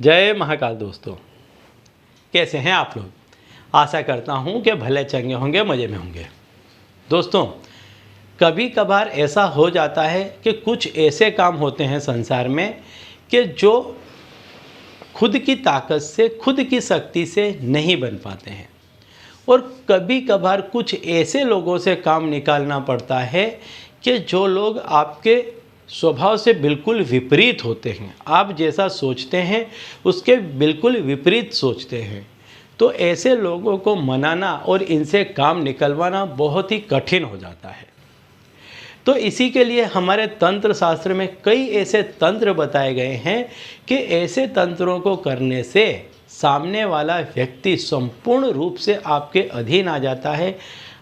जय महाकाल दोस्तों, कैसे हैं आप लोग। आशा करता हूं कि भले चंगे होंगे, मज़े में होंगे। दोस्तों, कभी कभार ऐसा हो जाता है कि कुछ ऐसे काम होते हैं संसार में कि जो खुद की ताकत से, खुद की शक्ति से नहीं बन पाते हैं। और कभी कभार कुछ ऐसे लोगों से काम निकालना पड़ता है कि जो लोग आपके स्वभाव से बिल्कुल विपरीत होते हैं। आप जैसा सोचते हैं उसके बिल्कुल विपरीत सोचते हैं। तो ऐसे लोगों को मनाना और इनसे काम निकलवाना बहुत ही कठिन हो जाता है। तो इसी के लिए हमारे तंत्र शास्त्र में कई ऐसे तंत्र बताए गए हैं कि ऐसे तंत्रों को करने से सामने वाला व्यक्ति संपूर्ण रूप से आपके अधीन आ जाता है,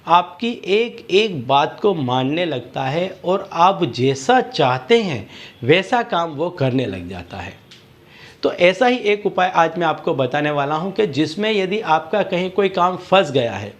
आपकी एक एक बात को मानने लगता है और आप जैसा चाहते हैं वैसा काम वो करने लग जाता है। तो ऐसा ही एक उपाय आज मैं आपको बताने वाला हूं कि जिसमें यदि आपका कहीं कोई काम फंस गया है,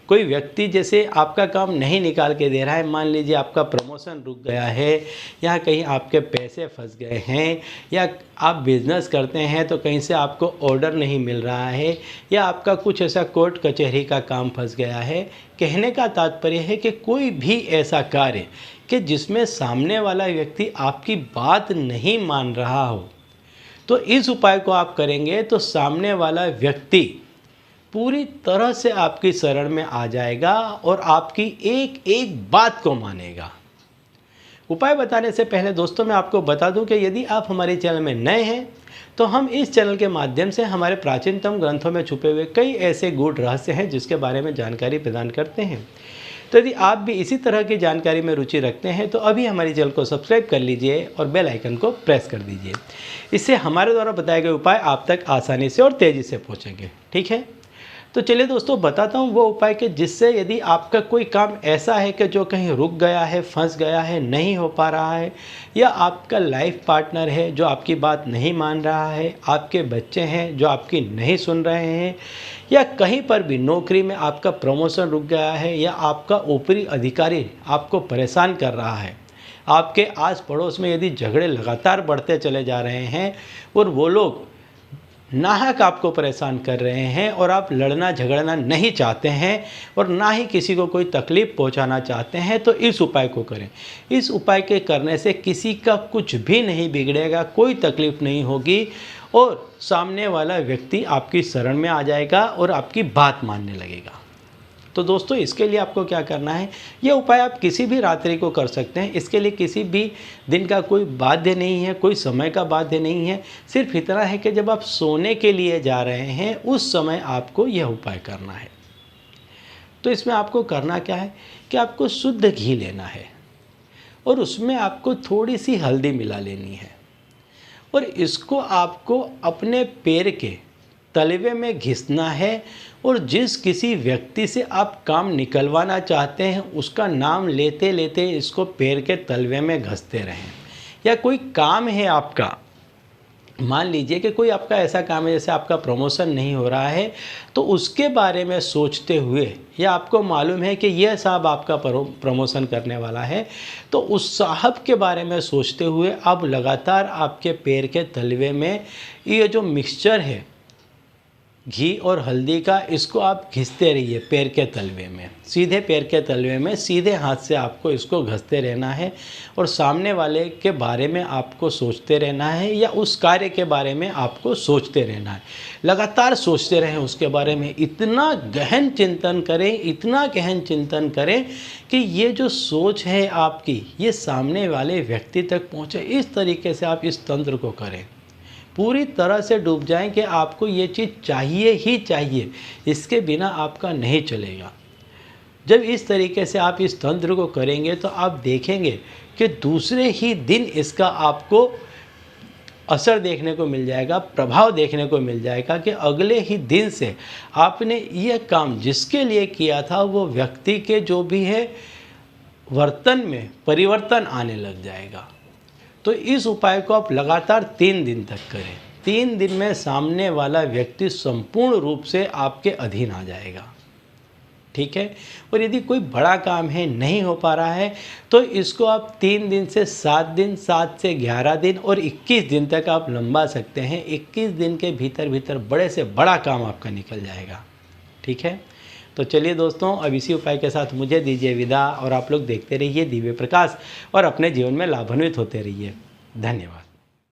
कोई व्यक्ति जैसे आपका काम नहीं निकाल के दे रहा है, मान लीजिए आपका प्रमोशन रुक गया है, या कहीं आपके पैसे फंस गए हैं, या आप बिज़नेस करते हैं तो कहीं से आपको ऑर्डर नहीं मिल रहा है, या आपका कुछ ऐसा कोर्ट कचहरी का काम फंस गया है। कहने का तात्पर्य है कि कोई भी ऐसा कार्य कि जिसमें सामने वाला व्यक्ति आपकी बात नहीं मान रहा हो, तो इस उपाय को आप करेंगे तो सामने वाला व्यक्ति पूरी तरह से आपकी शरण में आ जाएगा और आपकी एक एक बात को मानेगा। उपाय बताने से पहले दोस्तों मैं आपको बता दूं कि यदि आप हमारे चैनल में नए हैं तो हम इस चैनल के माध्यम से हमारे प्राचीनतम ग्रंथों में छुपे हुए कई ऐसे गूढ़ रहस्य हैं जिसके बारे में जानकारी प्रदान करते हैं। तो यदि आप भी इसी तरह की जानकारी में रुचि रखते हैं तो अभी हमारे चैनल को सब्सक्राइब कर लीजिए और बेल आइकन को प्रेस कर दीजिए। इससे हमारे द्वारा बताए गए उपाय आप तक आसानी से और तेज़ी से पहुँचेंगे। ठीक है, तो चलिए दोस्तों बताता हूँ वो उपाय कि जिससे यदि आपका कोई काम ऐसा है कि जो कहीं रुक गया है, फंस गया है, नहीं हो पा रहा है, या आपका लाइफ पार्टनर है जो आपकी बात नहीं मान रहा है, आपके बच्चे हैं जो आपकी नहीं सुन रहे हैं, या कहीं पर भी नौकरी में आपका प्रमोशन रुक गया है, या आपका ऊपरी अधिकारी आपको परेशान कर रहा है, आपके आस पड़ोस में यदि झगड़े लगातार बढ़ते चले जा रहे हैं और वो लोग नाहक आपको परेशान कर रहे हैं और आप लड़ना झगड़ना नहीं चाहते हैं और ना ही किसी को कोई तकलीफ़ पहुंचाना चाहते हैं, तो इस उपाय को करें। इस उपाय के करने से किसी का कुछ भी नहीं बिगड़ेगा, कोई तकलीफ़ नहीं होगी और सामने वाला व्यक्ति आपकी शरण में आ जाएगा और आपकी बात मानने लगेगा। तो दोस्तों इसके लिए आपको क्या करना है, यह उपाय आप किसी भी रात्रि को कर सकते हैं। इसके लिए किसी भी दिन का कोई बाध्य नहीं है, कोई समय का बाध्य नहीं है। सिर्फ इतना है कि जब आप सोने के लिए जा रहे हैं उस समय आपको यह उपाय करना है। तो इसमें आपको करना क्या है कि आपको शुद्ध घी लेना है और उसमें आपको थोड़ी सी हल्दी मिला लेनी है और इसको आपको अपने पैर के तलवे में घिसना है और जिस किसी व्यक्ति से आप काम निकलवाना चाहते हैं उसका नाम लेते लेते इसको पैर के तलवे में घसते रहें। या कोई काम है आपका, मान लीजिए कि कोई आपका ऐसा काम है जैसे आपका प्रमोशन नहीं हो रहा है, तो उसके बारे में सोचते हुए, या आपको मालूम है कि यह साहब आपका प्रमोशन करने वाला है, तो उस साहब के बारे में सोचते हुए आप लगातार आपके पैर के तलवे में ये जो मिक्सचर है घी और हल्दी का, इसको आप घिसते रहिए पैर के तलवे में, सीधे पैर के तलवे में सीधे हाथ से आपको इसको घसते रहना है और सामने वाले के बारे में आपको सोचते रहना है या उस कार्य के बारे में आपको सोचते रहना है। लगातार सोचते रहें उसके बारे में, इतना गहन चिंतन करें, इतना गहन चिंतन करें कि ये जो सोच है आपकी ये सामने वाले व्यक्ति तक पहुँचे। इस तरीके से आप इस तंत्र को करें, पूरी तरह से डूब जाएं कि आपको ये चीज़ चाहिए ही चाहिए, इसके बिना आपका नहीं चलेगा। जब इस तरीके से आप इस तंत्र को करेंगे तो आप देखेंगे कि दूसरे ही दिन इसका आपको असर देखने को मिल जाएगा, प्रभाव देखने को मिल जाएगा कि अगले ही दिन से आपने यह काम जिसके लिए किया था वो व्यक्ति के जो भी है वर्तन में परिवर्तन आने लग जाएगा। तो इस उपाय को आप लगातार 3 दिन तक करें। 3 दिन में सामने वाला व्यक्ति संपूर्ण रूप से आपके अधीन आ जाएगा। ठीक है। और यदि कोई बड़ा काम है नहीं हो पा रहा है तो इसको आप 3 दिन से 7 दिन, 7 से 11 दिन और 21 दिन तक आप लंबा सकते हैं। 21 दिन के भीतर भीतर बड़े से बड़ा काम आपका निकल जाएगा, ठीक है। तो चलिए दोस्तों, अब इसी उपाय के साथ मुझे दीजिए विदा और आप लोग देखते रहिए दिव्य प्रकाश और अपने जीवन में लाभान्वित होते रहिए। धन्यवाद।